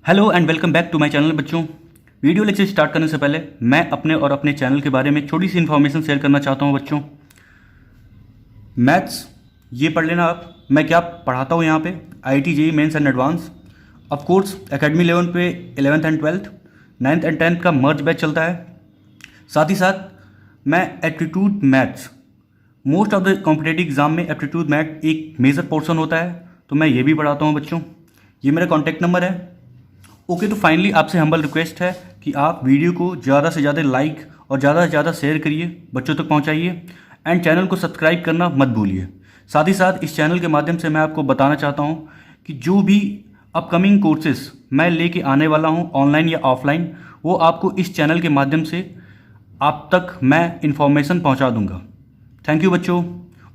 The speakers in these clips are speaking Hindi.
Hello and welcome back to my channel बच्चों। वीडियो लेक्चर स्टार्ट करने से पहले मैं अपने और अपने चैनल के बारे में छोटी सी इन्फॉर्मेशन शेयर करना चाहता हूं बच्चों। मैथ्स ये पढ़ लेना आप, मैं क्या पढ़ाता हूं यहाँ पे IIT JEE mains and advance. Of course academy level पे 11th and 12th, 9th and 10th का मर्ज बैच चलता है। साथ ही साथ मैं aptitude maths, most of the competitive exam में एप्टीट्यूड मैथ एक मेजर पोर्शन होता है, तो मैं ये भी पढ़ाता हूँ बच्चों। ये मेरा कॉन्टैक्ट नंबर है। ओके, तो फाइनली आपसे हम्बल रिक्वेस्ट है कि आप वीडियो को ज़्यादा से ज़्यादा लाइक और ज़्यादा से ज़्यादा शेयर करिए, बच्चों तक पहुंचाइए एंड चैनल को सब्सक्राइब करना मत भूलिए। साथ ही साथ इस चैनल के माध्यम से मैं आपको बताना चाहता हूं कि जो भी अपकमिंग कोर्सेस मैं लेके आने वाला हूं, ऑनलाइन या ऑफलाइन, वो आपको इस चैनल के माध्यम से आप तक मैं इन्फॉर्मेशन पहुँचा दूँगा। थैंक यू बच्चों।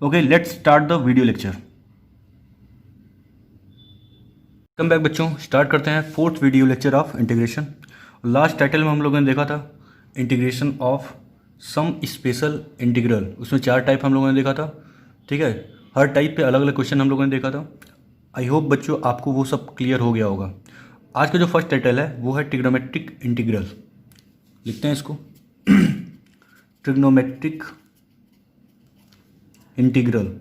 Okay, let's start the video lecture. Come back बच्चों, स्टार्ट करते हैं fourth video lecture of integration. Last title में हम लोगों ने देखा था integration of some special integral, उसमें 4 टाइप हम लोगों ने देखा था। ठीक है, हर टाइप पे अलग अलग क्वेश्चन हम लोगों ने देखा था। आई होप बच्चों आपको वो सब क्लियर हो गया होगा। आज का जो फर्स्ट टाइटल है वो है ट्रिग्नोमेट्रिक इंटीग्रल। लिखते हैं इसको ट्रिग्नोमेट्रिक इंटीग्रल।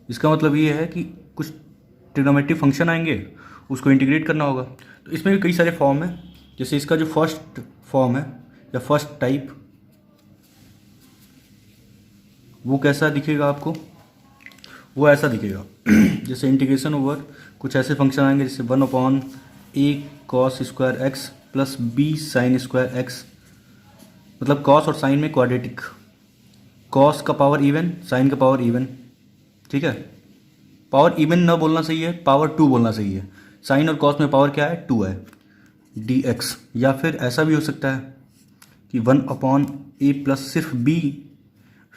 इसका मतलब ये है कि कुछ ट्रिग्नोमेट्रिक फंक्शन आएंगे, उसको इंटीग्रेट करना होगा। तो इसमें भी कई सारे फॉर्म हैं। जैसे इसका जो फर्स्ट फॉर्म है या फर्स्ट टाइप, वो कैसा दिखेगा आपको, वो ऐसा दिखेगा जैसे इंटीग्रेशन ओवर कुछ ऐसे फंक्शन आएंगे जैसे 1/a cos square x plus b sign square x. मतलब कॉस और साइन में क्वाड्रेटिक, कॉस का पावर इवन, साइन का पावर इवन। ठीक है, पावर इवन ना बोलना सही है, पावर 2 बोलना सही है। साइन और कॉस में पावर क्या है, 2 है, dx। या फिर ऐसा भी हो सकता है कि 1/a प्लस सिर्फ b,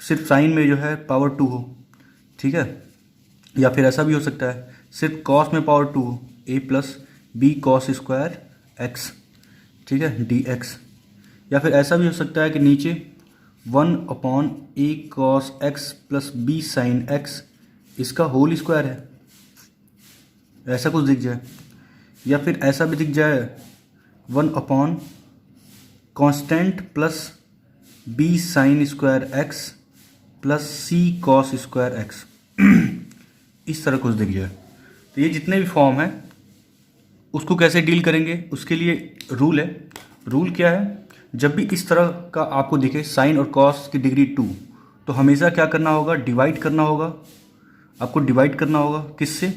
सिर्फ साइन में जो है पावर 2 हो। ठीक है, या फिर ऐसा भी हो सकता है सिर्फ कॉस में पावर 2 हो, a plus b cos square x. ठीक है, dx। या फिर ऐसा भी हो सकता है कि नीचे 1/a cos x plus b sine x, इसका होल स्क्वायर है, ऐसा कुछ दिख जाए। या फिर ऐसा भी दिख जाए 1/ constant plus b sine square x plus c cos square x इस तरह कुछ दिख जाए। तो ये जितने भी फॉर्म हैं उसको कैसे डील करेंगे, उसके लिए रूल है। रूल क्या है, जब भी इस तरह का आपको दिखे साइन और कॉस की डिग्री 2, तो हमेशा क्या करना होगा, डिवाइड करना होगा। आपको डिवाइड करना होगा किससे,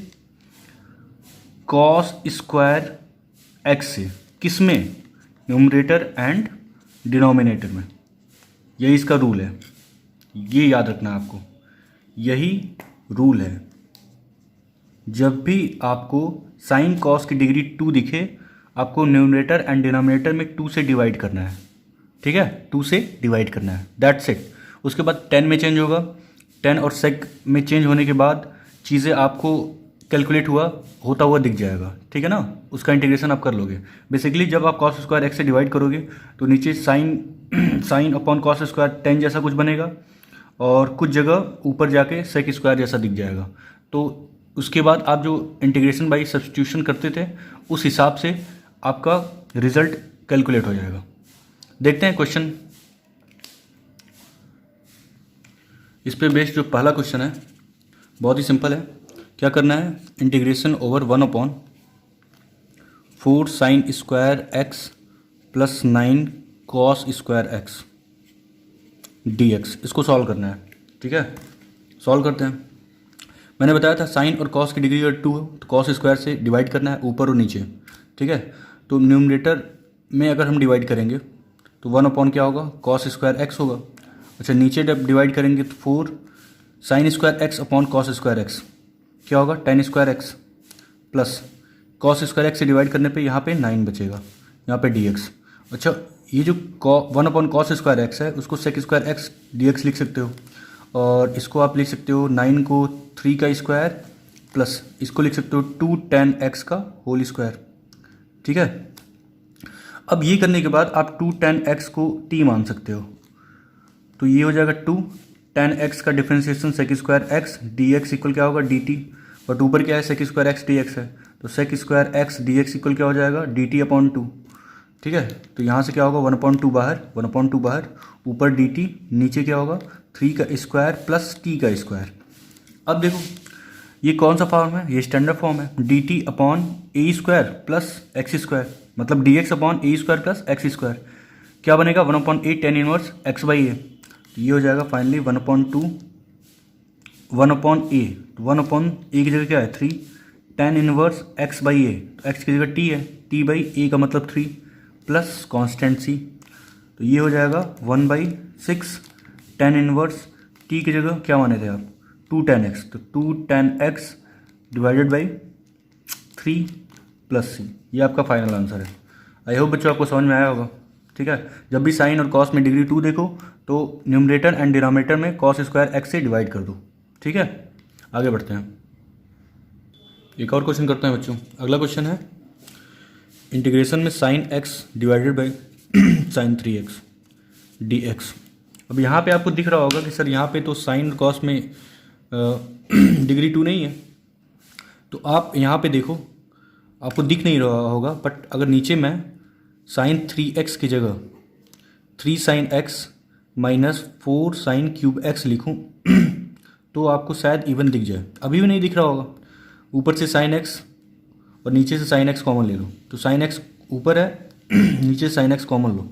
कॉस स्क्वायर एक्स से। किस में, न्यूमरेटर एंड डिनोमिनेटर में। यही इसका रूल है, ये याद रखना है आपको, यही रूल है। जब भी आपको साइन कॉस की डिग्री 2 दिखे, आपको न्यूमरेटर एंड डिनोमिनेटर में 2 से डिवाइड करना है। ठीक है, 2 से डिवाइड करना है, दैट्स इट। उसके बाद 10 में चेंज होगा, 10 और सेक में चेंज होने के बाद चीज़ें आपको कैलकुलेट होता हुआ दिख जाएगा। ठीक है ना, उसका इंटीग्रेशन आप कर लोगे। बेसिकली जब आप कॉस स्क्वायर एक्स से डिवाइड करोगे तो नीचे साइन अपॉन कॉस स्क्वायर 10 जैसा कुछ बनेगा, और कुछ जगह ऊपर जाके सेक स्क्वायर जैसा दिख जाएगा। तो उसके बाद आप जो इंटीग्रेशन बाई सब्स्टिट्यूशन करते थे, उस हिसाब से आपका रिजल्ट कैलकुलेट हो जाएगा। देखते हैं क्वेश्चन। इस पे बेस्ड जो पहला क्वेश्चन है बहुत ही सिंपल है। क्या करना है, integration over 1/4 sign square x plus 9 cos square x dx, इसको सॉल्व करना है। ठीक है, सॉल्व करते हैं। मैंने बताया था साइन और कॉस की डिग्री अगर 2 हो तो कॉस स्क्वायर से डिवाइड करना है, ऊपर और नीचे। ठीक है, तो न्यूमरेटर में अगर हम डिवाइड करेंगे तो 1/ क्या होगा, कॉस स्क्वायर एक्स होगा। अच्छा, नीचे जब डिवाइड करेंगे तो 4 sine square x upon cos square x क्या होगा, 10 square x plus cos square x से डिवाइड करने पे यहाँ पे 9 बचेगा, यहाँ पे dx। अच्छा, ये जो 1/ कॉस स्क्वायर एक्स है उसको सेक स्क्वायर एक्स dx लिख सकते हो, और इसको आप लिख सकते हो 9 को 3 का स्क्वायर प्लस इसको लिख सकते हो 2 10 x का होल स्क्वायर। ठीक है, अब ये करने के बाद आप 2 10 x को t मान सकते हो, तो ये हो जाएगा 2 10 x का differentiation sec square x d x equal क्या होगा dt, बट ऊपर क्या है sec square x d x है, तो sec square x d x equal क्या हो जाएगा, डी टी अपॉन टू। ठीक है, तो यहाँ से क्या होगा 1/2 बाहर, 1/2 बाहर, ऊपर डी टी, नीचे क्या होगा 3 का स्क्वायर प्लस टी का स्क्वायर। अब देखो ये कौन सा फॉर्म है, ये स्टैंडर्ड फॉर्म है, D T upon A square plus x square, मतलब D x upon A square plus x square. क्या बनेगा 1/8 tan इनवर्स एक्स बाई ए। ये हो जाएगा फाइनली 1/2 1/a, 1/a की जगह क्या है 3 tan inverse x by A, तो एक्स की जगह टी है, टी बाई ए का मतलब 3 प्लस कॉन्स्टेंट सी, तो ये हो जाएगा 1/6 tan इनवर्स टी की जगह क्या माने थे आप 2 tan x, तो 2 tan x divided by 3 plus C. ये आपका फाइनल आंसर है। आई होप बच्चों आपको समझ में आया होगा। ठीक है, जब भी साइन और कॉस में डिग्री 2 देखो तो न्यूमरेटर एंड डिनोमिनेटर में कॉस स्क्वायर एक्स से डिवाइड कर दो। ठीक है, आगे बढ़ते हैं, एक और क्वेश्चन करते हैं बच्चों। अगला क्वेश्चन है इंटीग्रेशन में sine x divided by sine 3x D x. अब यहाँ पे आपको दिख रहा होगा कि सर यहाँ पे तो साइन और कॉस में डिग्री 2 नहीं है, तो आप यहाँ पे देखो आपको दिख नहीं रहा होगा, बट अगर नीचे मैं साइन 3x की जगह 3 sine x minus 4 sine cube x लिखूं तो आपको शायद इवन दिख जाए। अभी भी नहीं दिख रहा होगा, ऊपर से साइन x और नीचे से साइन x कॉमन ले लो, तो साइन x ऊपर है नीचे साइन x कॉमन लो,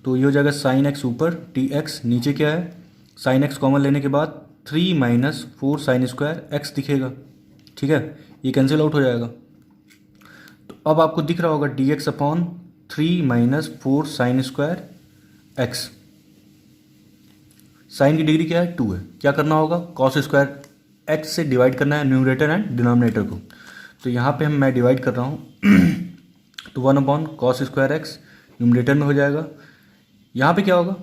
तो ये हो जाएगा साइन x ऊपर dx, नीचे क्या है साइन x कॉमन लेने के बाद 3 माइनस 4 साइन स्क्वायर x दिखेगा। ठीक है, ये कैंसिल आउट हो जाएगा, तो अब आपको दिख रहा होगा dx upon 3 minus 4 sine square x. Sine की डिग्री क्या है 2 है, क्या करना होगा कॉस स्क्वायर एक्स से डिवाइड करना है न्यूमरेटर एंड डिनोमिनेटर को। तो यहाँ पे मैं डिवाइड कर रहा हूँ तो 1 upon cos square x numerator में हो जाएगा। यहाँ पे क्या होगा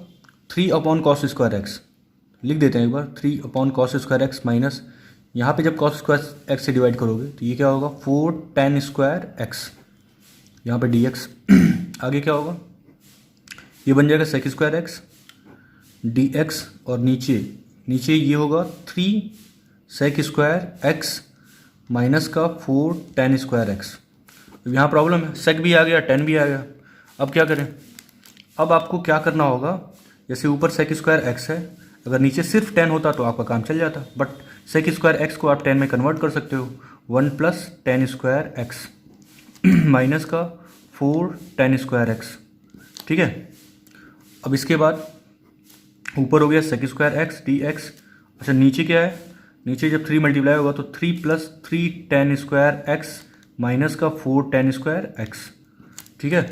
3 अपॉन कॉस स्क्वायर एक्स लिख देते हैं एक बार, 3 upon cos square x minus यहाँ पे जब कॉस स्क्वायर एक्स से डिवाइड करोगे तो ये क्या होगा 4 tan स्क्वायर एक्स, यहाँ पे dx आगे क्या होगा ये बन जाएगा सेक स्क्वायर एक्स dx, और नीचे ये होगा 3 सेक स्क्वायर एक्स माइनस का 4 tan स्क्वायर एक्स। यहाँ प्रॉब्लम है, सेक भी आ गया tan भी आ गया, अब क्या करें। अब आपको क्या करना होगा, जैसे ऊपर सेक स्क्वायर एक्स है, अगर नीचे सिर्फ tan होता तो आपका काम चल जाता, बट सेक स्क्वायर एक्स को आप tan में कन्वर्ट कर सकते हो, 1 plus tan square x minus का 4 tan स्क्वायर एक्स। ठीक है, अब इसके बाद ऊपर हो गया sec square x d x. अच्छा नीचे क्या है, नीचे जब 3 मल्टीप्लाई होगा तो 3 plus 3 tan square x minus का 4 tan स्क्वायर एक्स। ठीक है,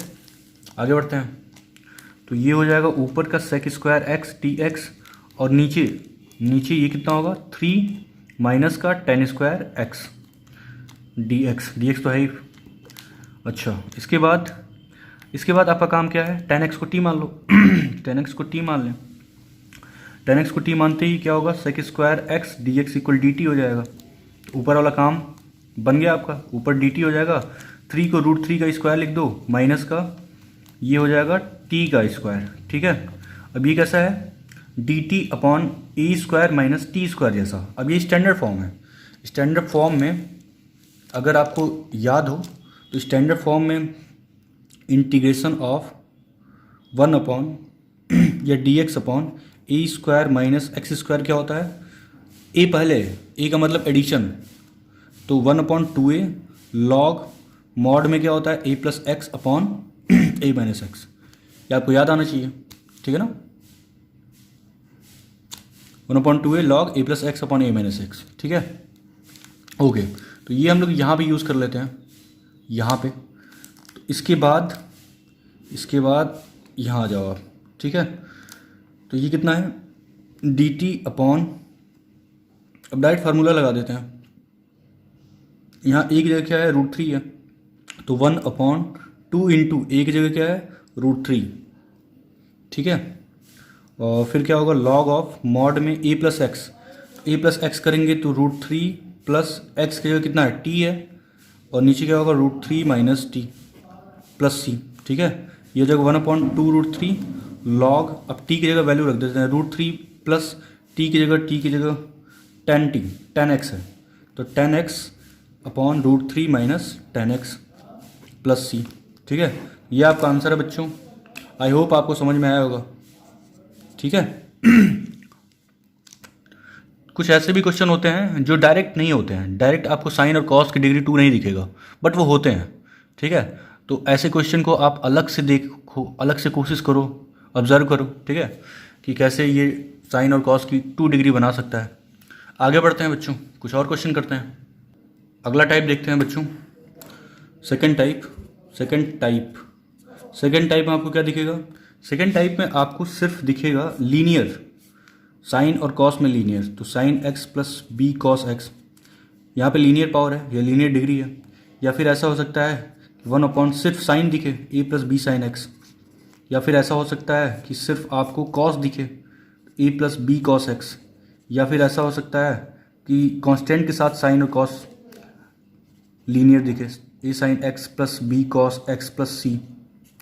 आगे बढ़ते हैं, तो ये हो जाएगा ऊपर का sec square x d x, और नीचे ये कितना होगा 3 माइनस का tan square x d x तो है ही। अच्छा इसके बाद आपका काम क्या है, tan x को t मान लो tan x को t मान लें, tan x को t मानते ही क्या होगा sec square x d x equal d t हो जाएगा। ऊपर वाला काम बन गया आपका, ऊपर डी टी हो जाएगा, 3 को √3 का स्क्वायर लिख दो माइनस का ये हो जाएगा t का स्क्वायर। ठीक है, अब ये कैसा है D T upon A square minus T square जैसा। अब ये स्टैंडर्ड फॉर्म है, स्टैंडर्ड फॉर्म में अगर आपको याद हो तो स्टैंडर्ड फॉर्म में इंटीग्रेशन ऑफ 1 अपॉन या D x upon A square minus x square क्या होता है, ए पहले है, ए का मतलब एडिशन, तो 1/2a लॉग मॉड में क्या होता है ए प्लस एक्स अपॉन ए माइनस एक्स। ये आपको याद आना चाहिए, ठीक है ना, 1/2a लॉग ए प्लस एक्स अपॉन ए माइनस एक्स। ठीक है, ओके, तो ये हम लोग यहाँ भी यूज़ कर लेते हैं यहाँ पे। तो इसके बाद यहाँ आ जाओ आप। ठीक है, तो ये कितना है डी टी अपॉन, अब डायरेक्ट फार्मूला लगा देते हैं। यहाँ एक जगह क्या है √3 है, तो 1/2 इंटू ए की जगह क्या है √3। ठीक है, और फिर क्या होगा लॉग ऑफ मॉड में ए प्लस एक्स करेंगे तो √3 प्लस एक्स की जगह कितना है टी है, और नीचे क्या होगा √3 माइनस टी प्लस सी। ठीक है, ये जगह 1/2 √3 लॉग, अब टी की जगह वैल्यू रख देते हैं √3 प्लस टी की जगह tan एक्स है, तो tan x upon √3 minus 10x plus C. ठीक है, ये आपका आंसर है बच्चों। आई होप आपको समझ में आया होगा। ठीक है। कुछ ऐसे भी क्वेश्चन होते हैं जो डायरेक्ट नहीं होते हैं, डायरेक्ट आपको साइन और कॉस की डिग्री 2 नहीं दिखेगा, बट वो होते हैं। ठीक है, तो ऐसे क्वेश्चन को आप अलग से देखो, अलग से कोशिश करो, ऑब्जर्व करो। ठीक है, कि कैसे ये साइन और कॉस की 2 डिग्री बना सकता है। आगे बढ़ते हैं बच्चों, कुछ और क्वेश्चन करते हैं। अगला टाइप देखते हैं बच्चों, सेकंड टाइप में आपको क्या दिखेगा? सेकंड टाइप में आपको सिर्फ दिखेगा लीनियर, साइन और कॉस में लीनियर। तो sine x plus B cos x, यहाँ पे लीनियर पावर है या लीनियर डिग्री है। या फिर ऐसा हो सकता है कि 1 सिर्फ साइन दिखे, ए प्लस बी साइन एक्स। या फिर ऐसा हो सकता है कि सिर्फ आपको कॉस दिखे, ए प्लस बी कॉस एक्स। या फिर ऐसा हो सकता है कि कांस्टेंट के साथ साइन और कॉस लीनियर दिखे, A sine x plus B cos x plus C.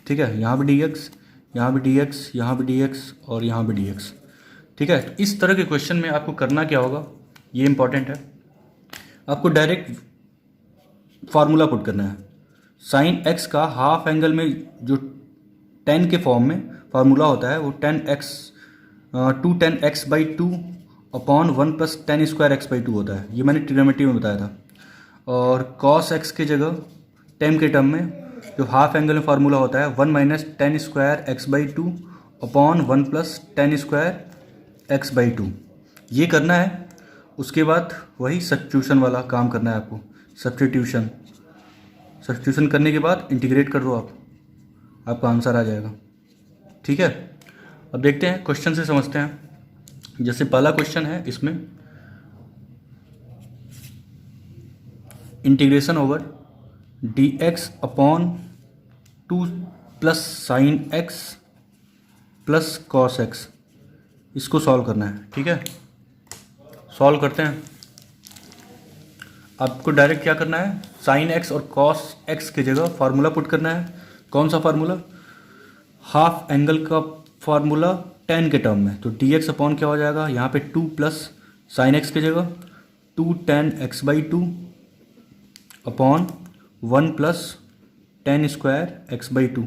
ठीक है, यहाँ भी डी एक्स, यहाँ भी डी एक्स, यहाँ भी डी एक्स और यहाँ भी डी एक्स। ठीक है, तो इस तरह के क्वेश्चन में आपको करना क्या होगा, ये इंपॉर्टेंट है। आपको डायरेक्ट फार्मूला पुट करना है। साइन एक्स का हाफ एंगल में जो tan के फॉर्म में फार्मूला होता है वो 2tan x/2 upon 1 plus tan square x/2 होता है। ये मैंने ट्रिग्नोमेट्री में बताया था। और cos x के जगह tan के टर्म में जो हाफ एंगल में फार्मूला होता है 1 minus tan square x/2 upon 1 plus tan square x/2। ये करना है। उसके बाद वही सब्स्टिट्यूशन वाला काम करना है आपको। सब्स्टिट्यूशन करने के बाद इंटीग्रेट कर दो, आपका आंसर आ जाएगा। ठीक है, अब देखते हैं क्वेश्चन से समझते हैं। जैसे पहला क्वेश्चन है, इसमें integration over dx upon 2 plus sign x plus cos x, इसको सॉल्व करना है। ठीक है, सॉल्व करते हैं। आपको डायरेक्ट क्या करना है, साइन एक्स और कॉस एक्स की जगह फार्मूला पुट करना है। कौन सा फार्मूला? हाफ एंगल का फार्मूला tan के टर्म में। तो dx अपॉन क्या हो जाएगा, यहाँ पे 2 प्लस साइन एक्स की जगह 2 tan x/2 upon 1 plus tan square x/2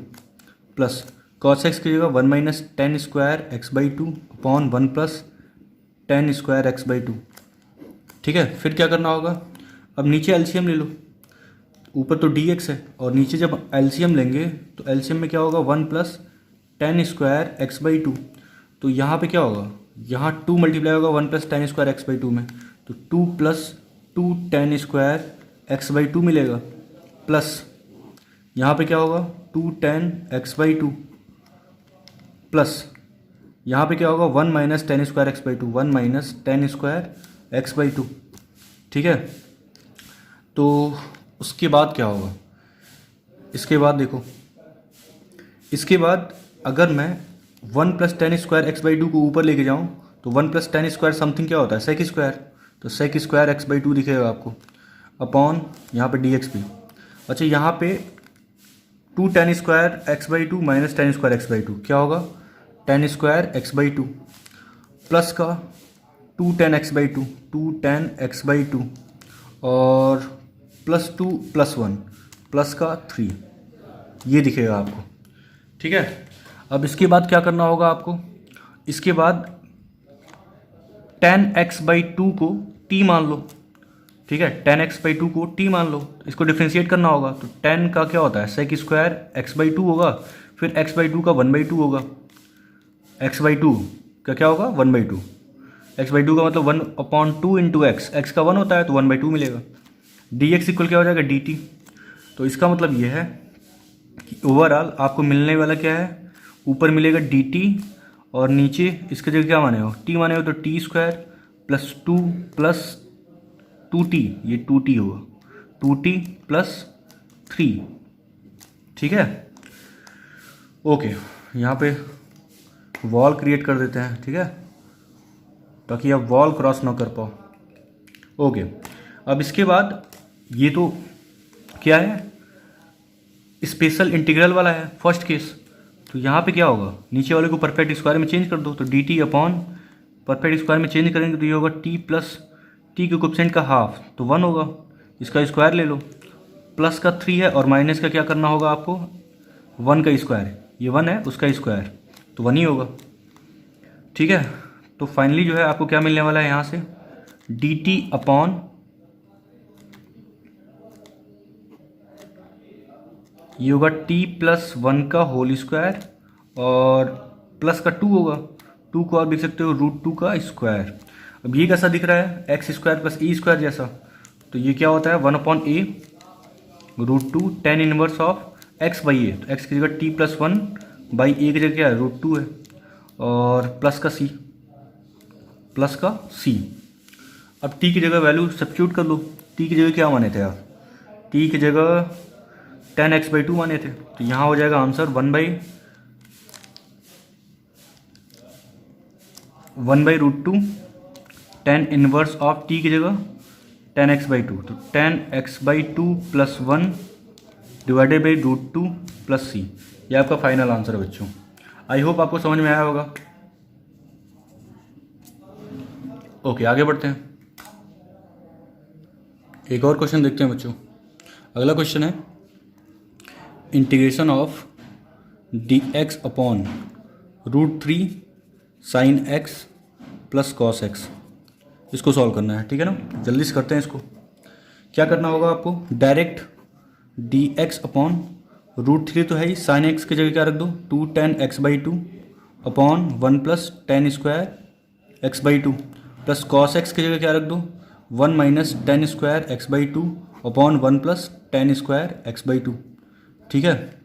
plus cos x की जगह 1 minus tan square x/2 upon 1 plus tan square x/2। ठीक है, फिर क्या करना होगा, अब नीचे एलसीएम ले लो। ऊपर तो dx है और नीचे जब एलसीएम लेंगे तो एलसीएम में क्या होगा, 1 प्लस tan स्क्वायर x/2। तो यहाँ पे क्या होगा, यहाँ 2 मल्टीप्लाई होगा 1 प्लस tan स्क्वायर x/2 में। तो 2 प्लस 2 tan स्क्वायर x/2 मिलेगा, प्लस यहाँ पे क्या होगा 2 tan x/2 प्लस यहाँ पे क्या होगा 1 minus tan square x/2, 1 minus tan square x/2। ठीक है, तो उसके बाद क्या होगा, इसके बाद देखो, इसके बाद अगर मैं 1 प्लस tan स्क्वायर x/2 को ऊपर लेके जाऊँ तो 1 प्लस tan स्क्वायर समथिंग क्या होता है, sec स्क्वायर। तो sec स्क्वायर x/2 दिखेगा आपको, अपॉन यहाँ पे dx भी। अच्छा, यहाँ पे 2 tan square x/2 minus tan square x/2 क्या होगा, tan स्क्वायर x/2 प्लस का 2 tan x/2, 2 tan x/2 और प्लस 2 प्लस 1 प्लस का 3, ये दिखेगा आपको। ठीक है, अब इसके बाद क्या करना होगा आपको, इसके बाद tan x/2 को t मान लो। ठीक है, tan x/2 को t मान लो, इसको डिफ्रेंशिएट करना होगा। तो tan का क्या होता है, sec स्क्वायर x/2 होगा, फिर x/2 का 1/2 होगा, x/2 का क्या होगा 1/2, x/2 का मतलब 1/2 इंटू x का 1 होता है तो 1/2 मिलेगा। dx इक्वल क्या हो जाएगा dt। तो इसका मतलब ये है कि ओवरऑल आपको मिलने वाला क्या है, ऊपर मिलेगा dt और नीचे इसके जगह क्या माने हो, t माने हो तो t square plus 2 plus 2t, ये 2t होगा, 2t प्लस 3। ठीक है, ओके, यहाँ पे वॉल क्रिएट कर देते हैं। ठीक है, ताकि आप वॉल क्रॉस ना कर पाओ। ओके, अब इसके बाद ये तो क्या है, स्पेशल इंटीग्रल वाला है फर्स्ट केस। तो यहाँ पे क्या होगा, नीचे वाले को परफेक्ट स्क्वायर में चेंज कर दो। तो dt अपॉन परफेक्ट स्क्वायर में चेंज करेंगे तो ये होगा t प्लस t के कोएफिशिएंट का हाफ, तो 1 होगा। इसका स्क्वायर ले लो, प्लस का 3 है और माइनस का क्या करना होगा आपको, 1 का स्क्वायर, ये 1 है उसका स्क्वायर तो 1 ही होगा। ठीक है, तो फाइनली जो है आपको क्या मिलने वाला है यहाँ से, डी टी अपॉन ये होगा t प्लस 1 का होल स्क्वायर और प्लस का 2 होगा, 2 को आप लिख सकते हो √2 का स्क्वायर। अब ये कैसा दिख रहा है, x square plus E square जैसा, तो ये क्या होता है 1/a √2 tan inverse of x by A, तो x की जगह t प्लस 1 बाई ए की जगह क्या है √2 है और प्लस का c। अब t की जगह वैल्यू सब्स्टिट्यूट कर लो, t की जगह क्या माने थे आप, t की जगह tan x/2 माने थे, तो यहाँ हो जाएगा answer 1/√2 tan inverse of t की जगह tan x/2, तो tan x/2 plus 1 divided by √2 plus c, ये आपका फाइनल आंसर है बच्चों। आई होप आपको समझ में आया होगा। ओके, आगे बढ़ते हैं, एक और क्वेश्चन देखते हैं बच्चों। अगला क्वेश्चन है integration of dx upon √3 sine x plus cos x, इसको सॉल्व करना है। ठीक है ना, जल्दी से करते हैं इसको। क्या करना होगा आपको, डायरेक्ट dx अपॉन √3 तो है ही, साइन x की जगह क्या रख दो 2 tan x/2 upon 1 plus tan square x/2 plus cos x की जगह क्या रख दो 1 minus tan square x/2 upon 1 plus tan square x/2। ठीक है,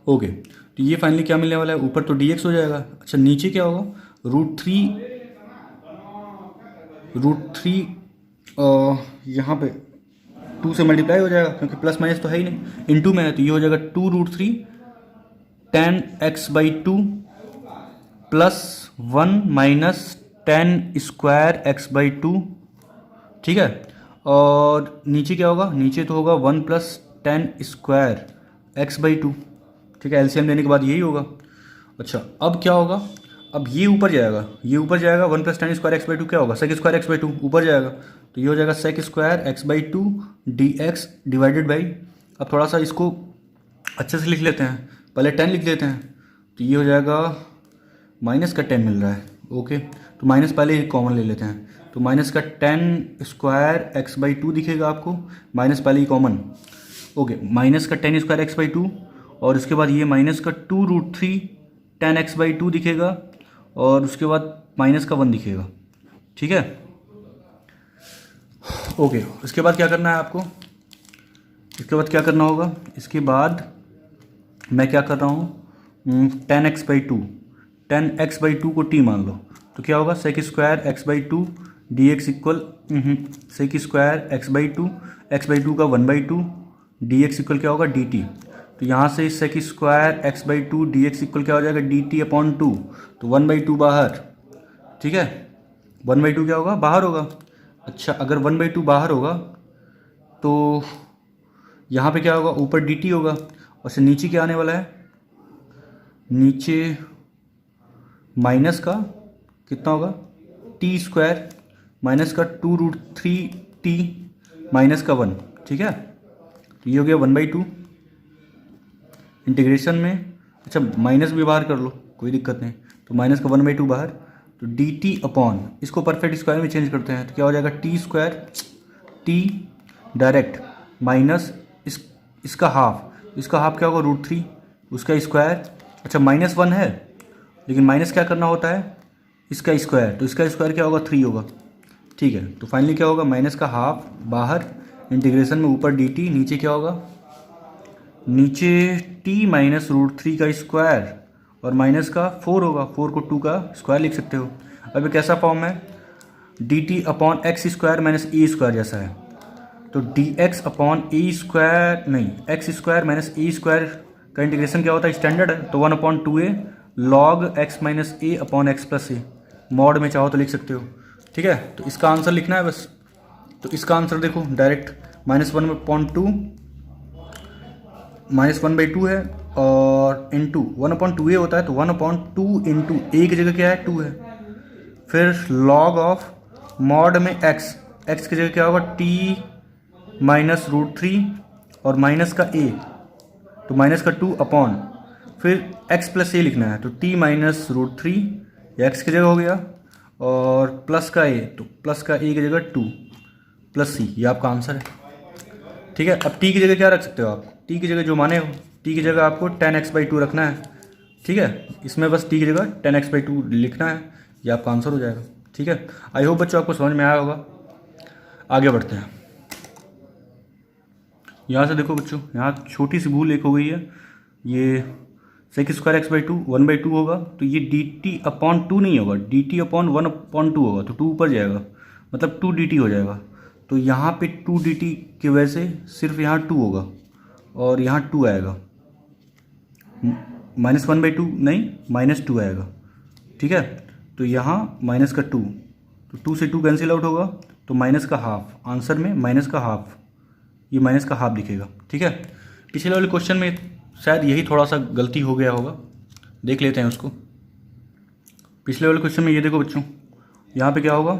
ओके, तो ये फाइनली क्या मिलने वाला है, ऊपर तो dx हो जाएगा, अच्छा नीचे क्या होगा √3 यहाँ पे 2 से मल्टीप्लाई हो जाएगा क्योंकि प्लस माइनस तो है ही नहीं, इनटू में है तो ये हो जाएगा 2√3 tan x/2 plus 1 minus tan square x/2। ठीक है, और नीचे क्या होगा, नीचे तो होगा 1 प्लस tan स्क्वायर x/2। ठीक है, एलसीएम लेने के बाद यही होगा। अच्छा अब क्या होगा, अब ये ऊपर जाएगा, ये ऊपर जाएगा 1 प्लस tan स्क्वायर x/2 क्या होगा सेक स्क्वायर x/2 ऊपर जाएगा, तो ये हो जाएगा sec square x/2 dx divided by, अब थोड़ा सा इसको अच्छे से लिख लेते हैं, पहले 10 लिख लेते हैं, तो ये हो जाएगा माइनस का 10 मिल रहा है। ओके, तो माइनस पहले ही कॉमन ले लेते हैं, तो माइनस का 10 स्क्वायर x/2 दिखेगा आपको, माइनस पहले ही कॉमन। ओके, माइनस का 10 स्क्वायर x/2 और उसके बाद ये माइनस का 2√3 tan x/2 दिखेगा और उसके बाद माइनस का 1 दिखेगा। ठीक है, ओके, इसके बाद क्या करना है आपको, इसके बाद क्या करना होगा, इसके बाद मैं क्या कर रहा हूँ tan x/2 को t मान लो, तो क्या होगा sec square x/2 dx equal sec square x/2 का 1/2 dx इक्वल क्या होगा dt, तो यहाँ से सेक स्क्वायर x/2 dx इक्वल क्या हो जाएगा dt अपॉन 2, तो 1/2 बाहर। ठीक है, 1/2 क्या होगा बाहर होगा। अच्छा अगर 1/2 बाहर होगा तो यहाँ पे क्या होगा, ऊपर dt होगा और से नीचे क्या आने वाला है, नीचे माइनस का कितना होगा t स्क्वायर माइनस का 2√3t माइनस का 1। ठीक है, तो ये हो गया 1/2 इंटीग्रेशन में। अच्छा माइनस भी बाहर कर लो कोई दिक्कत नहीं, तो माइनस का 1/2 बाहर, तो dt अपॉन इसको परफेक्ट स्क्वायर में चेंज करते हैं तो क्या हो जाएगा t square t direct minus इसका हाफ क्या होगा √3 उसका स्क्वायर। अच्छा -1 है लेकिन माइनस क्या करना होता है इसका स्क्वायर, तो इसका स्क्वायर क्या होगा 3 होगा। ठीक है, तो फाइनली क्या होगा माइनस का हाफ बाहर इंटीग्रेशन में, ऊपर dt, नीचे क्या होगा नीचे t माइनस √3 का स्क्वायर और माइनस का 4 होगा, 4 को 2 का स्क्वायर लिख सकते हो। अब कैसा फॉर्म है dt upon x square minus A square जैसा है, तो dx अपॉन ए स्क्वायर नहीं x square minus A square का इंटीग्रेशन क्या होता है स्टैंडर्ड है, तो 1/2a log x minus A upon x plus A, mod में चाहो तो लिख सकते हो। ठीक है, तो इसका आंसर लिखना है बस, तो इसका आंसर देखो डायरेक्ट -1/2 है और इंटू 1/2a होता है, तो 1/2 इंटू ए की जगह क्या है 2 है, फिर लॉग ऑफ मॉड में x की जगह क्या होगा t माइनस रूट थ्री और माइनस का ए, तो माइनस का 2 अपॉन फिर x प्लस ए लिखना है, तो t minus root three x की जगह हो गया, और प्लस का ए, तो प्लस का ए की जगह 2 प्लस सी, ये आपका आंसर है। ठीक है, अब t की जगह क्या रख सकते हो आप, t की जगह जो माने हो, t की जगह आपको 10x/2 रखना है। ठीक है, इसमें बस t की जगह 10x/2 लिखना है, ये आपका आंसर हो जाएगा। ठीक है, आई होप बच्चों आपको समझ में आया होगा। आगे बढ़ते हैं। यहाँ से देखो बच्चों, यहाँ छोटी सी भूल एक हो गई है, ये सेक स्क्वायर x/2 1/2 होगा, तो ये dt/2 नहीं होगा, dt/1/2 होगा, तो 2 ऊपर जाएगा, मतलब 2 dt हो जाएगा। तो यहाँ पे 2 dt की वजह से सिर्फ यहाँ 2 होगा और यहाँ 2 आएगा, -1/2 नहीं, -2 आएगा। ठीक है, तो यहाँ माइनस का 2, तो 2 से 2 कैंसिल आउट होगा, तो माइनस का हाफ, आंसर में माइनस का हाफ, ये माइनस का हाफ दिखेगा। ठीक है, पिछले वाले क्वेश्चन में शायद यही थोड़ा सा गलती हो गया होगा, देख लेते हैं उसको। पिछले वाले क्वेश्चन में ये देखो बच्चों, यहाँ पे क्या होगा,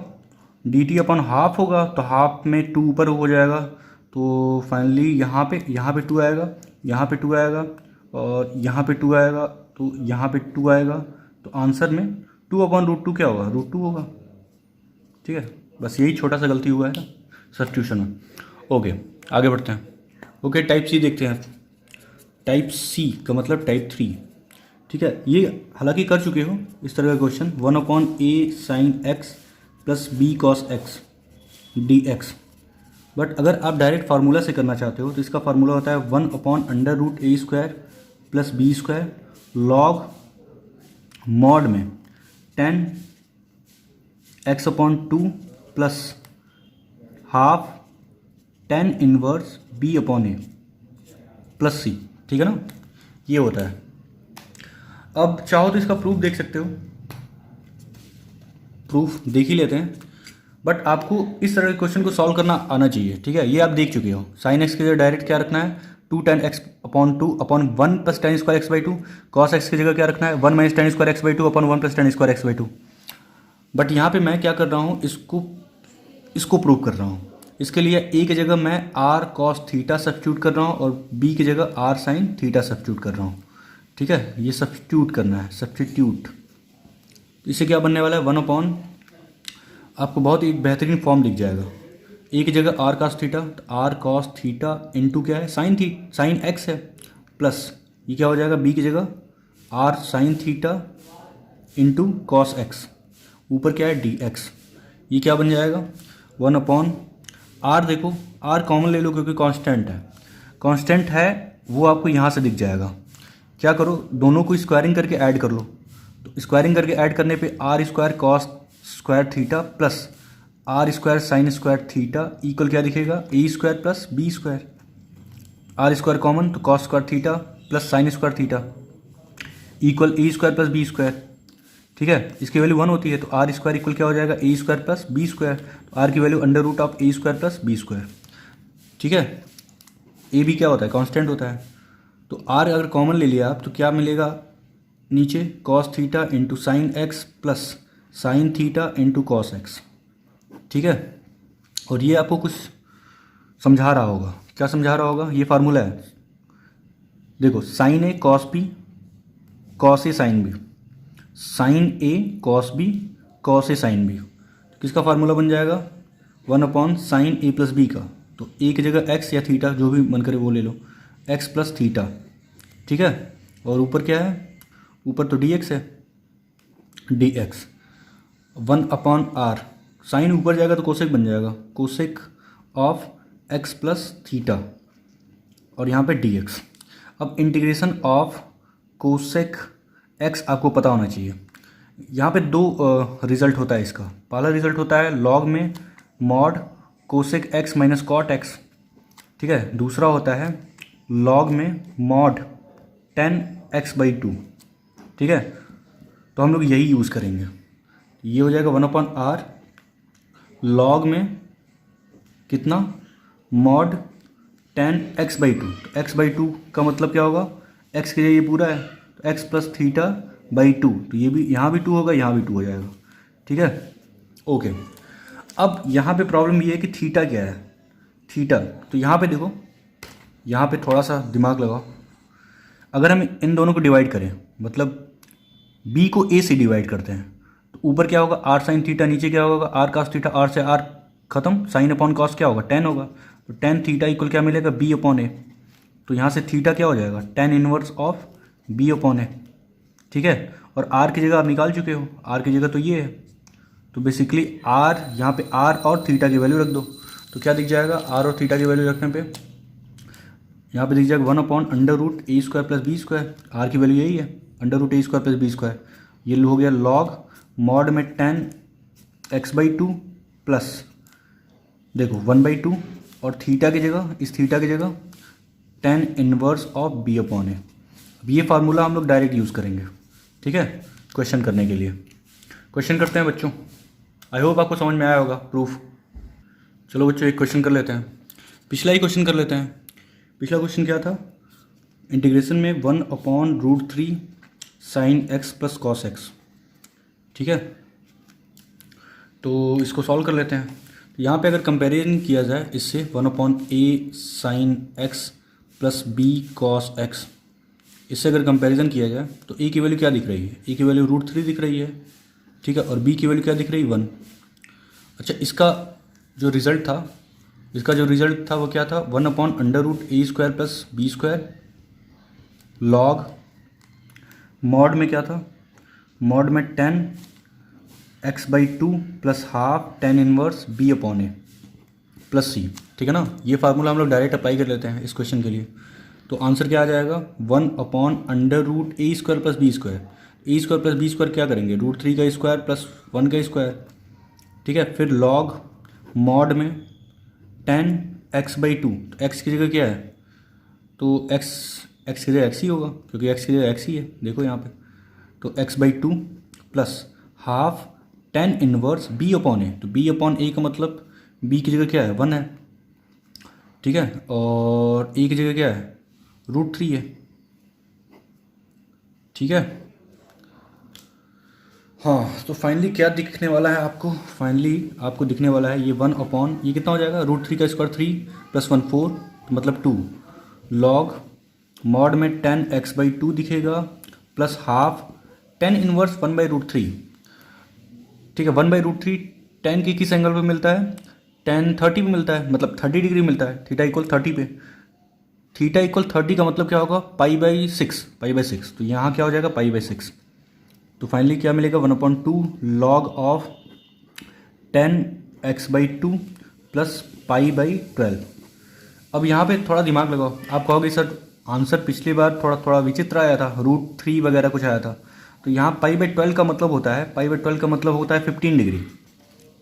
dt/हाफ होगा, तो हाफ में 2 ऊपर हो जाएगा, तो फाइनली यहाँ पे 2 आएगा, यहाँ पे 2 आएगा, और यहाँ पे 2 आएगा, तो यहाँ पे 2 आएगा, तो आंसर में 2/√2 क्या होगा, √2 होगा। ठीक है, बस यही छोटा सा गलती हुआ है ना सब्स्टिट्यूशन में। ओके, आगे बढ़ते हैं। ओके, टाइप सी देखते हैं। टाइप सी का मतलब टाइप 3। ठीक है, ये हालांकि कर चुके हो इस तरह का question, 1/a sin x plus b cos x dx। But अगर आप डायरेक्ट फार्मूला से करना चाहते हो तो इसका फार्मूला होता है 1/√a² plus b square log mod में 10x/2 plus half 10 inverse b/a plus C. ठीक है ना, ये होता है। अब चाहो तो इसका प्रूफ देख सकते हो, प्रूफ देख ही लेते हैं, बट आपको इस तरह के क्वेश्चन को सॉल्व करना आना चाहिए। ठीक है, ये आप देख चुके हो, साइन एक्स की जगह डायरेक्ट क्या रखना है, 2tan x/2 upon 1 + tan² x/2, cos x की जगह क्या रखना है, 1 - tan² x/2 upon 1 + tan² x/2। But यहाँ पे मैं क्या कर रहा हूँ, इसको प्रूव कर रहा हूँ। इसके लिए a की जगह मैं r cos थीटा सब्स्टिट्यूट कर रहा हूँ और b की जगह r sin थीटा सब्स्टिट्यूट कर रहा हूँ। ठीक है, ये सब्स्टिट्यूट करना है, सब्स्टिट्यूट। इससे क्या बनने वाला है, 1/, आपको बहुत ही बेहतरीन फॉर्म दिख जाएगा। a की जगह r cos थीटा, तो r cos थीटा इंटू क्या है, साइन x है, प्लस ये क्या हो जाएगा, b की जगह r sin theta into cos x, ऊपर क्या है dx। ये क्या बन जाएगा, 1/r। देखो r कॉमन ले लो क्योंकि कांस्टेंट है वो आपको यहाँ से दिख जाएगा। क्या करो, दोनों को स्क्वायरिंग करके ऐड कर लो, तो स्क्वायरिंग करके ऐड करने पे r² cos square theta plus r² sin square theta equal क्या दिखेगा, a² plus b²। r² common, तो cos square theta plus sin square theta equal a² plus b²। ठीक है, इसकी वैल्यू 1 होती है, तो r² इक्वल क्या हो जाएगा, a² प्लस b²। तो r की वैल्यू √a² प्लस b²। ठीक है, a भी क्या होता है, कांस्टेंट होता है, तो r अगर कॉमन ले लिया आप तो क्या मिलेगा, नीचे cos theta into sine x plus sine theta into cos x. ठीक है, और ये आपको कुछ समझा रहा होगा, क्या समझा रहा होगा, ये फार्मूला है। देखो, sine a cos b cos a sin b, sine a cos b cos a sin b, तो किसका फार्मूला बन जाएगा, 1/sin a प्लस b का, तो a की जगह x या थीटा जो भी मन करे वो ले लो, x प्लस थीटा। ठीक है, और ऊपर क्या है, ऊपर तो dx है, dx 1/r, साइन ऊपर जाएगा तो कोसेक बन जाएगा, cosec of x plus theta, और यहाँ पे dx। अब इंटीग्रेशन ऑफ कोसेक x आपको पता होना चाहिए। यहाँ पे दो रिजल्ट होता है इसका, पहला रिजल्ट होता है लॉग में mod cosec x minus cot x। ठीक है, दूसरा होता है लॉग में मॉड 10x/2। ठीक है, तो हम लोग यही यूज़ करेंगे, ये हो जाएगा 1/r लॉग में कितना, मॉड 10x/2। तो x/2 का मतलब क्या होगा, x के लिए ये पूरा है, तो x प्लस थीटा बाई 2, तो ये भी यहाँ भी 2 होगा, यहाँ भी 2 हो जाएगा। ठीक है, ओके। अब यहाँ पे प्रॉब्लम ये है कि थीटा क्या है, थीटा। तो यहाँ पे देखो, यहाँ पे थोड़ा सा दिमाग लगाओ। अगर हम इन दोनों को डिवाइड करें, मतलब b को a से डिवाइड करते हैं, तो ऊपर क्या होगा r साइन थीटा, नीचे क्या होगा r cos थीटा। r से r खत्म, साइन अपॉन कॉस क्या होगा tan होगा। तो tan थीटा इक्वल क्या मिलेगा b अपॉन a। तो यहाँ से थीटा क्या हो जाएगा tan inverse of b upon a। ठीक है, और r की जगह आप निकाल चुके हो, r की जगह तो ये है। तो बेसिकली r, यहाँ पे r और थीटा की वैल्यू रख दो, तो क्या दिख जाएगा r और थीटा की वैल्यू रखने पे यहाँ पे दिख जाएगा 1 upon under root a square plus b square. R की वैल्यू यही है, under root a square plus b square. ये हो गया लॉग मॉड में tan x/2 प्लस देखो 1/2, और थीटा की जगह, इस थीटा की जगह tan inverse of b upon A. अब ये फार्मूला हम लोग डायरेक्ट यूज़ करेंगे, ठीक है, क्वेश्चन करने के लिए। क्वेश्चन करते हैं बच्चों। आई होप आपको समझ में आया होगा प्रूफ। चलो बच्चों एक क्वेश्चन कर लेते हैं, पिछला ही क्वेश्चन कर लेते हैं। पिछला क्वेश्चन क्या था, इंटीग्रेशन में 1/√3 sine x plus cos x. ठीक है, तो इसको सॉल्व कर लेते हैं। तो यहाँ पे अगर कंपैरिजन किया जाए इससे 1/a sine x plus b cos x, इससे अगर कंपैरिजन किया जाए तो a की वैल्यू क्या दिख रही है, a की वैल्यू √3 दिख रही है। ठीक है, और b की वैल्यू क्या दिख रही है 1। अच्छा, इसका जो रिज़ल्ट था वो क्या था 1/√a square plus b square log mod में क्या था, मॉड में tan x/2 plus half tan inverse b upon A plus c। ठीक है ना, ये फार्मूला हम लोग डायरेक्ट अप्लाई कर लेते हैं इस क्वेश्चन के लिए। तो आंसर क्या आ जाएगा 1/√a square plus b square. a square plus b square क्या करेंगे, √3 का स्क्वायर प्लस 1 का स्क्वायर। ठीक है, फिर लॉग मॉड में tan x/2, तो x की जगह क्या है, तो x की जगह x ही होगा, क्योंकि x की जगह x ही है, देखो यहाँ पे। तो x/2 plus half tan inverse b upon A. तो b अपॉन ए का मतलब b की जगह क्या है 1 है। ठीक है, और a की जगह क्या है √3 है। ठीक है, हाँ, तो फाइनली क्या दिखने वाला है आपको, आपको दिखने वाला है ये 1 अपॉन ये कितना हो जाएगा √3 का स्क्वायर 3 प्लस 1 4, तो मतलब 2 लॉग मॉड में tan x/2 दिखेगा प्लस हाफ tan इनवर्स 1/√3। ठीक है, 1/√3 tan के किस एंगल पे मिलता है, tan 30 पे मिलता है, मतलब 30 डिग्री मिलता है। थीटा इक्वल 30 पे, थीटा इक्वल 30 का मतलब क्या होगा पाई/6। तो यहाँ क्या हो जाएगा पाई/6। तो फाइनली क्या मिलेगा 1/2 log of tan x/2 plus पाई/12। अब यहाँ पे थोड़ा दिमाग लगाओ, आप कहोगे सर आंसर पिछली बार थोड़ा विचित्र आया था, √3 वगैरह कुछ आया था। तो यहाँ पाई/12 का मतलब होता है, पाई/12 का मतलब होता है 15 डिग्री।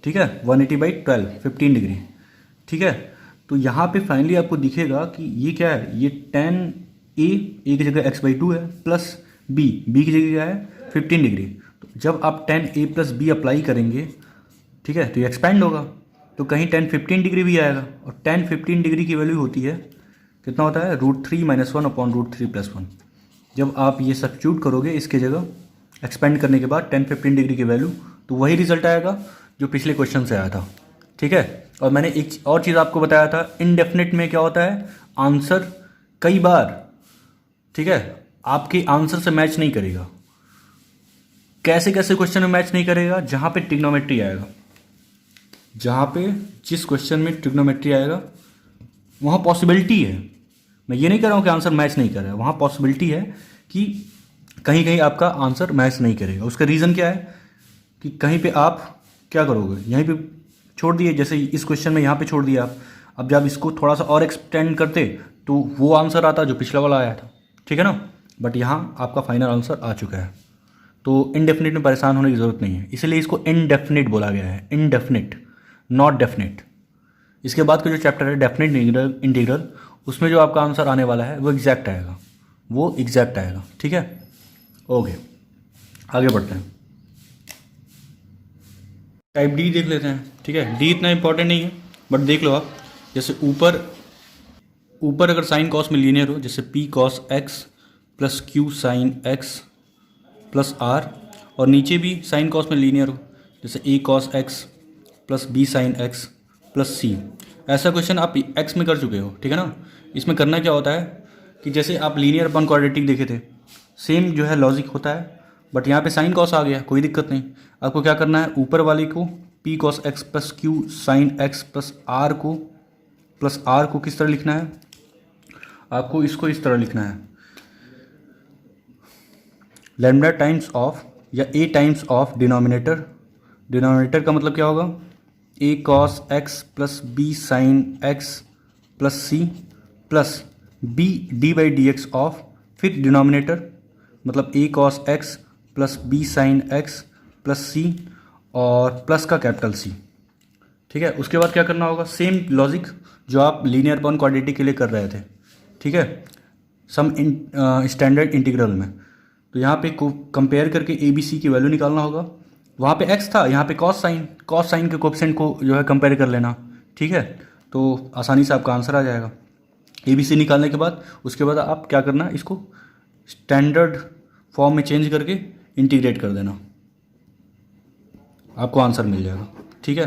ठीक है, 180/12 15 डिग्री। ठीक है, तो यहाँ पे फाइनली आपको दिखेगा कि ये क्या है, ये tan a की जगह x/2 है प्लस b की जगह क्या है 15 डिग्री। तो जब आप tan a plus b apply करेंगे, ठीक है, तो ये एक्सपेंड होगा, तो कहीं tan 15 डिग्री भी आएगा। और tan 15 डिग्री की वैल्यू होती है कितना होता है √3 - 1 अपॉन √3 + 1। जब आप ये सब्स्टिट्यूट करोगे इसके जगह एक्सपेंड करने के बाद tan 15 डिग्री की वैल्यू, तो वही रिजल्ट आएगा जो पिछले क्वेश्चन से आया था। ठीक है, और मैंने एक और चीज़ आपको बताया था, इनडेफिनिट में क्या होता है आंसर कई बार, ठीक है, आपके आंसर से मैच नहीं करेगा। कैसे क्वेश्चन में मैच नहीं करेगा, जहाँ पे ट्रिग्नोमेट्री आएगा, जहाँ पे जिस क्वेश्चन में ट्रिग्नोमेट्री आएगा वहाँ पॉसिबिलिटी है, मैं ये नहीं कह रहा हूँ कि आंसर मैच नहीं कर रहा है, वहाँ पॉसिबिलिटी है कि कहीं कहीं आपका आंसर मैच नहीं करेगा। उसका रीज़न क्या है कि कहीं पे आप क्या करोगे, यहीं पे छोड़ दिए, जैसे इस क्वेश्चन में यहाँ पे छोड़ दिया आप। अब जब इसको थोड़ा सा और एक्सटेंड करते तो वो आंसर आता जो पिछला वाला आया था। ठीक है ना, बट यहाँ आपका फाइनल आंसर आ चुका है। तो इनडेफिनिट में परेशान होने की ज़रूरत नहीं है, इसलिए इसको इनडेफिनिट बोला गया है, इनडेफिनिट नॉट डेफिनिट। इसके बाद का जो चैप्टर है डेफिनिट इंटीग्रल, उसमें जो आपका आंसर आने वाला है वो एग्जैक्ट आएगा। ठीक है, ओके, आगे बढ़ते हैं। टाइप डी देख लेते हैं। ठीक है, डी इतना इंपॉर्टेंट नहीं है, बट देख लो आप, जैसे ऊपर अगर साइन कॉस में लीनियर हो, जैसे p cos x plus q sine x plus r, और नीचे भी साइन कॉस में लीनियर हो, जैसे a cos x plus b sine x plus c। ऐसा क्वेश्चन आप एक्स में कर चुके हो, ठीक है ना। इसमें करना क्या होता है कि जैसे आप लीनियर अपॉन क्वाड्रेटिक देखे थे, सेम जो है लॉजिक होता है, बट यहाँ पे साइन कॉस आ गया, कोई दिक्कत नहीं। आपको क्या करना है, ऊपर वाले को p cos x plus q sine x plus r को किस तरह लिखना है, आपको इसको इस तरह लिखना है, लैम्डा टाइम्स ऑफ या ए टाइम्स ऑफ डिनोमिनेटर का मतलब क्या होगा, A cos x plus B sine x plus C plus B D by D x of, फिर डिनोमिनेटर मतलब A cos x plus B sine x plus C और प्लस का कैपिटल सी, ठीक है। उसके बाद क्या करना होगा, सेम लॉजिक जो आप लीनियर अपॉन क्वाड्रेटिक के लिए कर रहे थे, ठीक है, सम स्टैंडर्ड इंटीग्रल में। तो यहाँ पे कंपेयर करके ए बी सी की वैल्यू निकालना होगा। वहाँ पे एक्स था, यहाँ पे कॉस साइन के कोएफिशिएंट को जो है कंपेयर कर लेना, ठीक है। तो आसानी से आपका आंसर आ जाएगा। ए बी सी निकालने के बाद उसके बाद आप क्या करना, इसको स्टैंडर्ड फॉर्म में चेंज करके इंटीग्रेट कर देना, आपको आंसर मिल जाएगा, ठीक है।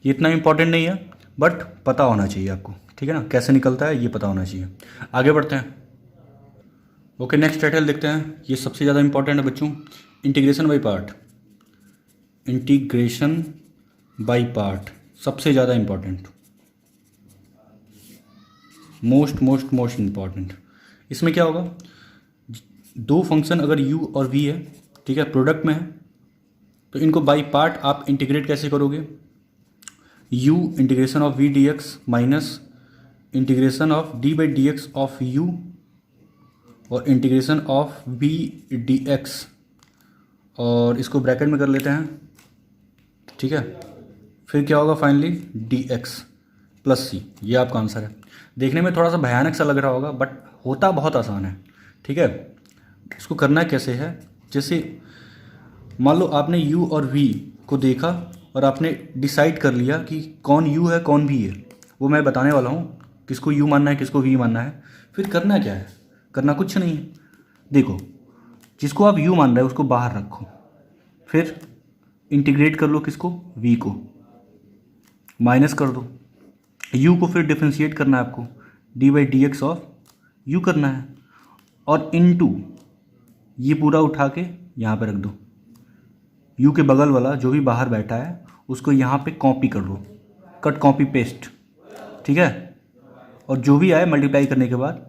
ये इतना इंपॉर्टेंट नहीं है, बट पता होना चाहिए आपको, ठीक है ना, कैसे निकलता है ये पता होना चाहिए। आगे बढ़ते हैं। ओके, नेक्स्ट टाइटल देखते हैं। ये सबसे ज़्यादा इंपॉर्टेंट है बच्चों, integration by part. Integration by part सबसे ज़्यादा इंपॉर्टेंट, मोस्ट इंपॉर्टेंट। इसमें क्या होगा, दो फंक्शन अगर u और v है, ठीक है, प्रोडक्ट में है, तो इनको बाई पार्ट आप इंटीग्रेट कैसे करोगे, u integration of v D x minus integration of d by D x of u और integration of v D x, और इसको ब्रैकेट में कर लेते हैं, ठीक है। फिर क्या होगा finally D x plus C. ये आपका आंसर है। देखने में थोड़ा सा भयानक सा लग रहा होगा, बट होता बहुत आसान है, ठीक है। इसको करना कैसे है, जैसे मान लो आपने u और v को देखा और आपने डिसाइड कर लिया कि कौन u है कौन v है, वो मैं बताने वाला हूँ, किसको u मानना है किसको v मानना है। फिर करना क्या है, करना कुछ नहीं है। देखो, जिसको आप u मान रहे हो उसको बाहर रखो, फिर इंटीग्रेट कर लो किसको, v को, माइनस कर दो u को, फिर डिफ्रेंशिएट करना है आपको, d by D x of u करना है, और इनटू ये पूरा उठा के यहाँ पे रख दो। u के बगल वाला जो भी बाहर बैठा है उसको यहाँ पे कॉपी कर लो, कट कॉपी पेस्ट, ठीक है। और जो भी आए मल्टीप्लाई करने के बाद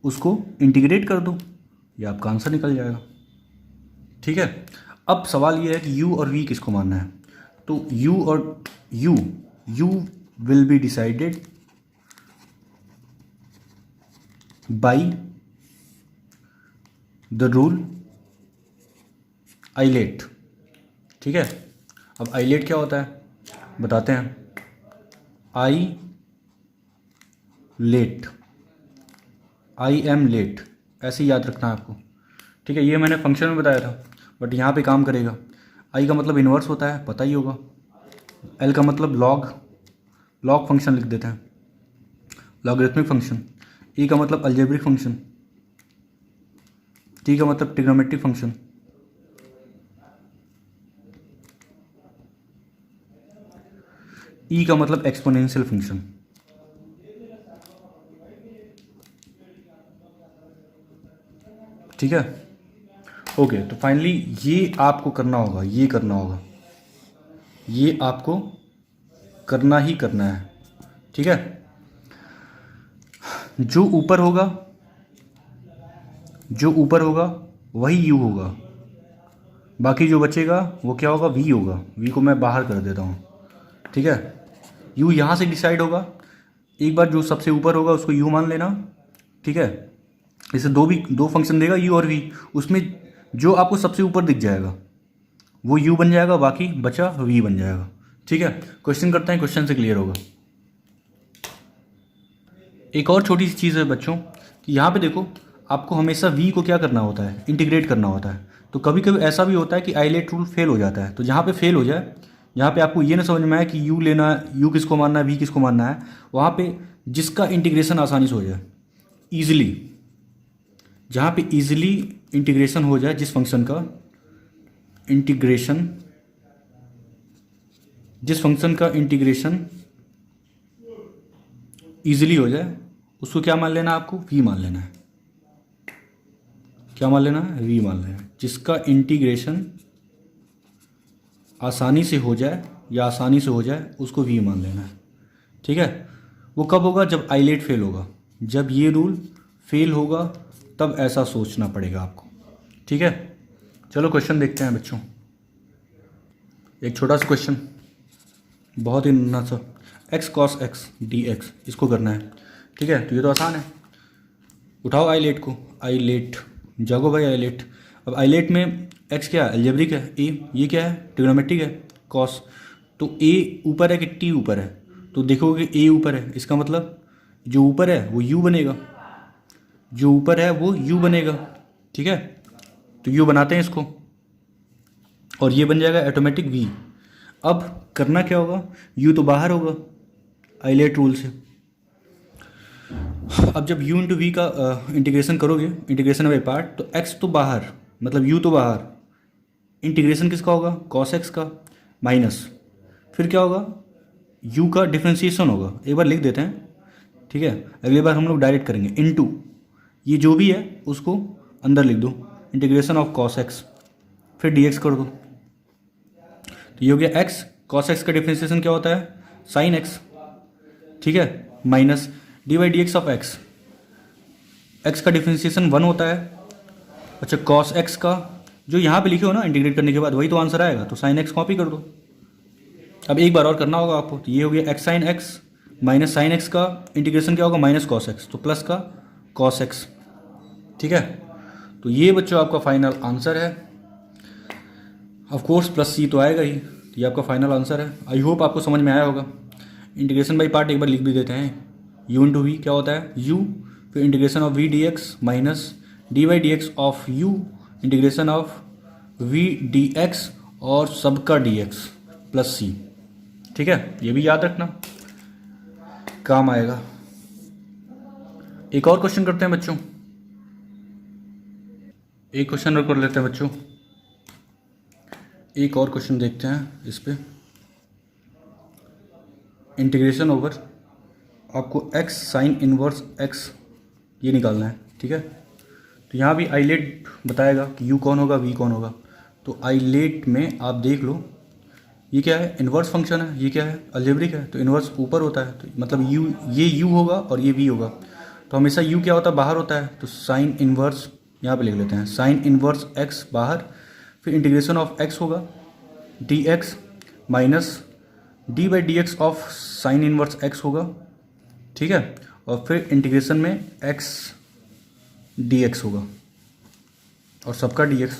उसको इंटीग्रेट कर दो, ये आपका आंसर निकल जाएगा, ठीक है। अब सवाल ये है कि u और v किसको मानना है, तो u will be decided by the rule ILATE, ठीक है। अब आइलेट क्या होता है बताते हैं, आई एम लेट, ऐसे ही याद रखना है आपको, ठीक है। ये मैंने फंक्शन में बताया था, बट यहाँ पे काम करेगा। आई का मतलब इन्वर्स होता है, पता ही होगा। एल का मतलब लॉग फंक्शन लिख देते हैं, लॉगरिथमिक फंक्शन। ई का मतलब अलजेब्रिक फंक्शन। टी का मतलब ट्रिग्नोमेट्रिक फंक्शन। ई का मतलब एक्सपोनेंशियल फंक्शन, ठीक है। ओके, तो फाइनली ये आपको करना होगा, ये आपको करना ही करना है, ठीक है। जो ऊपर होगा वही u होगा, बाकी जो बचेगा वो क्या होगा, v होगा। v को मैं बाहर कर देता हूँ, ठीक है। u यहाँ से डिसाइड होगा, एक बार जो सबसे ऊपर होगा उसको u मान लेना, ठीक है। इसे दो फंक्शन देगा u और v, उसमें जो आपको सबसे ऊपर दिख जाएगा वो u बन जाएगा, बाकी बचा v बन जाएगा, ठीक है। क्वेश्चन करते हैं, क्वेश्चन से क्लियर होगा। एक और छोटी सी चीज़ है बच्चों कि यहाँ पे देखो, आपको हमेशा v को क्या करना होता है, इंटीग्रेट करना होता है। तो कभी कभी ऐसा भी होता है कि आइलेट रूल फेल हो जाता है, तो जहाँ पे फेल हो जाए, यहाँ पे आपको ये ना समझ में आए कि u लेना है, u किसको मानना है, v किसको मानना है, वहाँ पे जिसका इंटीग्रेशन आसानी से हो जाए, ईजिली, जहाँ पे ईजिली इंटीग्रेशन हो जाए, जिस फंक्शन का इंटीग्रेशन ईजिली हो जाए उसको क्या मान लेना है आपको, वी मान लेना है। क्या मान लेना है, वी मान लेना है। जिसका इंटीग्रेशन आसानी से हो जाए या आसानी से हो जाए उसको वी मान लेना है। ठीक है, वो कब होगा, जब आइलेट फेल होगा। जब ये रूल फेल होगा तब ऐसा सोचना पड़ेगा आपको। ठीक है, चलो क्वेश्चन देखते हैं बच्चों। एक छोटा सा क्वेश्चन, बहुत ही नन्हा सा, x cos x d x, इसको करना है। ठीक है, तो ये तो आसान है। उठाओ आइलेट को, आइलेट जागो भाई आइलेट। अब आइलेट में एक्स क्या है, अलजेब्रिक है, ए ये क्या है, ट्रिग्नोमेट्रिक है, कॉस। तो ए ऊपर है कि टी ऊपर है, तो देखोगे ए ऊपर है, इसका मतलब जो ऊपर है वो यू बनेगा, जो ऊपर है वो यू बनेगा। ठीक है, तो यू बनाते हैं इसको और ये बन जाएगा ऑटोमेटिक वी। अब करना क्या होगा, यू तो बाहर होगा आइलेट रूल से। अब जब u इंटू वी का इंटीग्रेशन करोगे, इंटीग्रेशन बाई पार्ट, तो x तो बाहर मतलब u तो बाहर, इंटीग्रेशन किसका होगा, cos x का, माइनस फिर क्या होगा, u का डिफ्रेंशिएशन होगा। एक बार लिख देते हैं। ठीक है, अगली बार हम लोग डायरेक्ट करेंगे, इनटू ये जो भी है उसको अंदर लिख दो, इंटीग्रेशन ऑफ cos x, फिर dx कर दो। तो ये हो गया x, cos x का डिफ्रेंशिएशन क्या होता है, sin x। ठीक है, minus D by D x of x, x का डिफ्रेंशिएशन 1 होता है। अच्छा, cos x का जो यहाँ पे लिखे हो ना इंटीग्रेट करने के बाद वही तो आंसर आएगा, तो sin x कॉपी कर दो। अब एक बार और करना होगा आपको, तो ये हो गया x sin x minus sine x का इंटीग्रेशन क्या होगा, माइनस cos x, तो प्लस का cos x। ठीक है, तो ये बच्चों आपका फाइनल आंसर है। ऑफ कोर्स प्लस सी तो आएगा ही, तो ये आपका फाइनल आंसर है। आई होप आपको समझ में आया होगा। इंटीग्रेशन बाई पार्ट एक बार लिख भी देते हैं, u इंटू वी क्या होता है, u, फिर integration of v dx minus D by D x of u integration of v dx और सबका dx प्लस c। ठीक है, ये भी याद रखना, काम आएगा। एक और क्वेश्चन करते हैं बच्चों, एक क्वेश्चन और कर लेते हैं बच्चों, एक और क्वेश्चन देखते हैं इस पे। इंटीग्रेशन ओवर आपको x साइन इनवर्स x ये निकालना है। ठीक है, तो यहाँ भी आइलेट बताएगा कि u कौन होगा, v कौन होगा। तो आइलेट में आप देख लो, ये क्या है, इन्वर्स फंक्शन है, ये क्या है, अलजेब्रिक है, तो इन्वर्स ऊपर होता है, तो मतलब u, ये u होगा और ये v होगा। तो हमेशा u क्या होता है, बाहर होता है, तो साइन इन्वर्स यहाँ पे लिख लेते हैं, साइन इन्वर्स x बाहर, फिर इंटीग्रेशन ऑफ x होगा dx minus D by D x of sine inverse x होगा। ठीक है, और फिर इंटीग्रेशन में x dx होगा और सबका dx,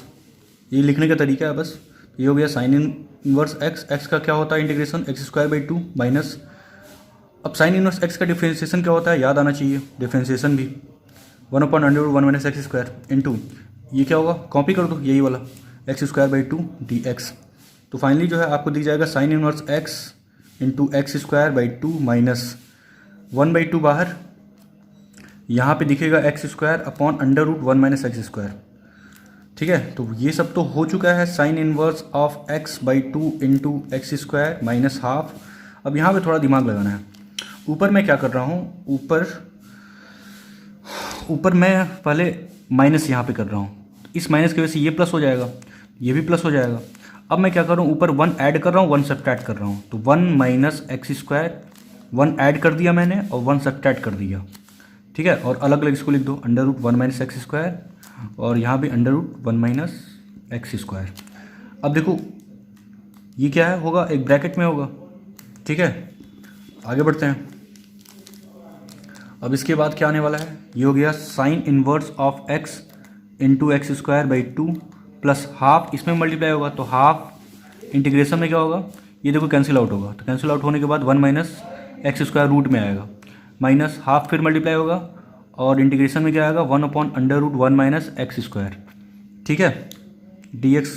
ये लिखने का तरीका है बस। ये हो गया साइन इनवर्स x का क्या होता है integration, x square by 2 minus, अब साइन इनवर्स x का डिफ्रेंशिएशन क्या होता है, याद आना चाहिए डिफ्रेंशिएशन भी, 1/√1 माइनस एक्स स्क्वायर इंटू ये क्या होगा, कॉपी कर दो यही वाला, एक्स स्क्वायर बाई 2 dx। तो फाइनली जो है आपको दिख जाएगा sine inverse x into x square by 2 minus 1/2 बाहर, यहाँ पे दिखेगा x square upon √1 minus x square. ठीक है, तो ये सब तो हो चुका है, sine inverse of x by 2 into x square minus half. अब यहाँ पे थोड़ा दिमाग लगाना है। ऊपर मैं क्या कर रहा हूँ, ऊपर मैं पहले माइनस यहाँ पे कर रहा हूँ, तो इस माइनस की वजह से ये प्लस हो जाएगा, ये भी प्लस हो जाएगा। अब मैं क्या कर रहा हूँ, ऊपर 1 ऐड कर रहा हूँ, 1 सब्ट्रैक्ट कर रहा हूँ, तो 1 माइनस एक्स स्क्वायर, 1 ऐड कर दिया मैंने और 1 सब्ट्रैक्ट कर दिया। ठीक है, और अलग अलग इसको लिख दो, √1 माइनस एक्स स्क्वायर और यहाँ भी √1 माइनस एक्स स्क्वायर। अब देखो ये क्या है, होगा एक ब्रैकेट में होगा। ठीक है, आगे बढ़ते हैं। अब इसके बाद क्या आने वाला है, ये हो गया sine inverse of x into x square by 2 plus half, इसमें मल्टीप्लाई होगा, तो हाफ इंटीग्रेशन में क्या होगा, ये देखो कैंसिल आउट होगा, तो कैंसिल आउट होने के बाद 1 माइनस एक्स स्क्वायर रूट में आएगा, माइनस हाफ फिर मल्टीप्लाई होगा और इंटीग्रेशन में क्या आएगा, 1/√1 माइनस एक्स स्क्वायर। ठीक है, dx।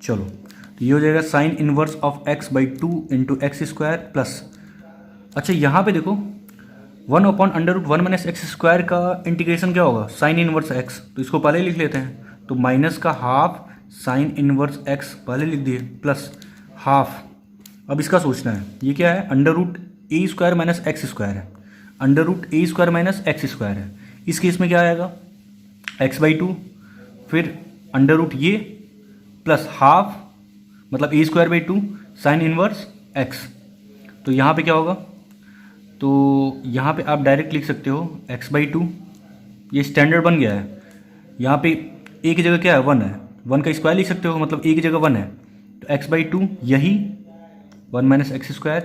चलो, तो ये हो जाएगा sine inverse of x by 2 into x square plus, अच्छा यहाँ पे देखो 1/√1 माइनस एक्स स्क्वायर का इंटीग्रेशन क्या होगा, साइन इनवर्स x, तो इसको पहले लिख लेते हैं, तो माइनस का हाफ साइन इनवर्स x पहले लिख दिए प्लस हाफ। अब इसका सोचना है, ये क्या है, √a² माइनस एक्स स्क्वायर है, under root a square minus x square है। इस केस में क्या आएगा, x/2 फिर अंडर रूट ये प्लस हाफ मतलब a²/2 साइन इनवर्स x। तो यहाँ पे क्या होगा, तो यहाँ पे आप डायरेक्ट लिख सकते हो x/2, ये स्टैंडर्ड बन गया है। यहाँ पे a की जगह क्या है, 1 है, 1 का स्क्वायर लिख सकते हो, मतलब a की जगह 1 है, तो x/2 यही 1 minus x square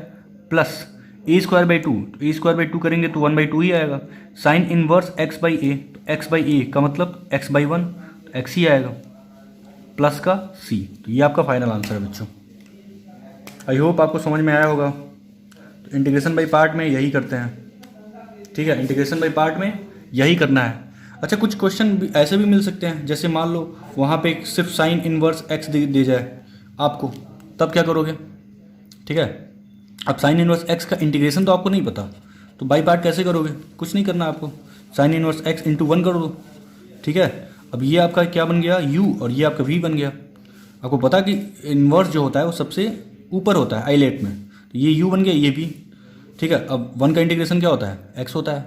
plus a²/2, तो a²/2 करेंगे तो 1/2 ही आएगा। साइन इनवर्स x/a, तो x/a का मतलब x/1, तो x ही आएगा प्लस का c। तो ये आपका फाइनल आंसर है बच्चों। आई होप आपको समझ में आया होगा। तो इंटीग्रेशन बाई पार्ट में यही करते हैं, ठीक है, इंटीग्रेशन बाई पार्ट में यही करना है। अच्छा, कुछ क्वेश्चन ऐसे भी मिल सकते हैं, जैसे मान लो वहाँ पे सिर्फ साइन इनवर्स x दे जाए आपको, तब क्या करोगे, ठीक है। अब साइन इनवर्स x का इंटीग्रेशन तो आपको नहीं पता, तो बाई पार्ट कैसे करोगे, कुछ नहीं करना आपको, साइन इनवर्स x इंटू 1 कर दो, ठीक है। अब ये आपका क्या बन गया u और ये आपका v बन गया। आपको पता कि इनवर्स जो होता है वो सबसे ऊपर होता है आइलेट में, तो ये u बन गया, ये v, ठीक है। अब 1 का इंटीग्रेशन क्या होता है, x होता है,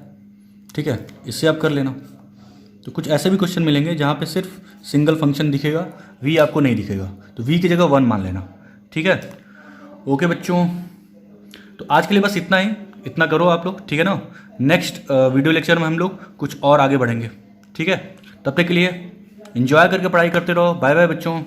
ठीक है, इससे आप कर लेना। तो कुछ ऐसे भी क्वेश्चन मिलेंगे जहाँ पे सिर्फ सिंगल फंक्शन दिखेगा, v आपको नहीं दिखेगा, तो v की जगह 1 मान लेना, ठीक है। ओके बच्चों, तो आज के लिए बस इतना ही, इतना करो आप लोग, ठीक है ना। नेक्स्ट वीडियो लेक्चर में हम लोग कुछ और आगे बढ़ेंगे, ठीक है। तब तक के लिए एंजॉय करके पढ़ाई करते रहो। बाय बाय बच्चों।